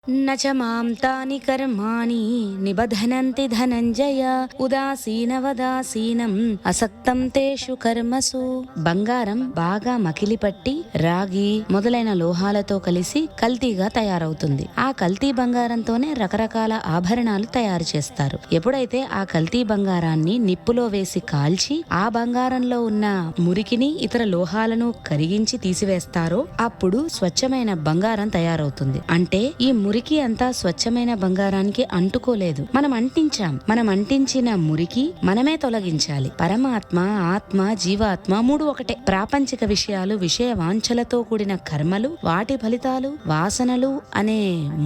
न च मां तानि कर्माणि निबध्नन्ति धनञ्जय ఉదాసీనవదాసీనం అసక్తం తేషు కర్మసు. బంగారం బాగా మకిలిపట్టి రాగి మొదలైన లోహాలతో కలిసి కల్తీగా తయారవుతుంది. ఆ కల్తీ బంగారంతోనే రకరకాల ఆభరణాలు తయారు చేస్తారు. ఎప్పుడైతే ఆ కల్తీ బంగారాన్ని నిప్పులో వేసి కాల్చి ఆ బంగారంలో ఉన్న మురికిని ఇతర లోహాలను కరిగించి తీసివేస్తారో అప్పుడు స్వచ్ఛమైన బంగారం తయారవుతుంది. అంటే ఈ మురికి అంతా స్వచ్ఛమైన బంగారానికి అంటుకోలేదు, మనం అంటించిన మురికి మనమే తొలగించాలి. పరమాత్మ, ఆత్మ, జీవాత్మ మూడు ఒకటే. ప్రాపంచిక విషయాలు, విషయ వాంఛలతో కూడిన కర్మలు, వాటి ఫలితాలు, వాసనలు అనే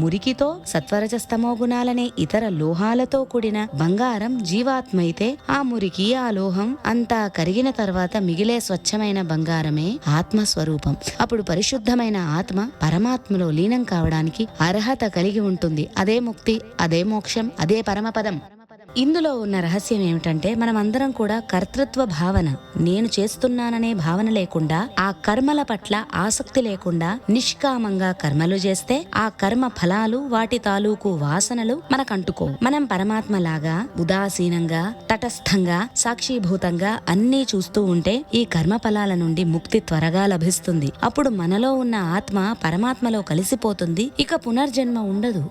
మురికితో, సత్వరజస్తమో గుణాలనే ఇతర లోహాలతో కూడిన బంగారం జీవాత్మ అయితే ఆ మురికి, ఆ లోహం అంతా కరిగిన తర్వాత మిగిలే స్వచ్ఛమైన బంగారమే ఆత్మస్వరూపం. అప్పుడు పరిశుద్ధమైన ఆత్మ పరమాత్మలో లీనం కావడానికి అర్హత కలిగి ఉంటుంది. అదే ముక్తి, అదే మోక్షం, అదే పరమపదం. ఇందులో ఉన్న రహస్యం ఏమిటంటే మనమందరం కూడా కర్తృత్వ భావన, నేను చేస్తున్నాననే భావన లేకుండా, ఆ కర్మల పట్ల ఆసక్తి లేకుండా నిష్కామంగా కర్మలు చేస్తే ఆ కర్మ ఫలాలు, వాటి తాలూకు వాసనలు మనకంటుకో. మనం పరమాత్మలాగా ఉదాసీనంగా, తటస్థంగా, సాక్షిభూతంగా అన్నీ చూస్తూ ఉంటే ఈ కర్మ ఫలాల నుండి ముక్తి త్వరగా లభిస్తుంది. అప్పుడు మనలో ఉన్న ఆత్మ పరమాత్మలో కలిసిపోతుంది. ఇక పునర్జన్మ ఉండదు.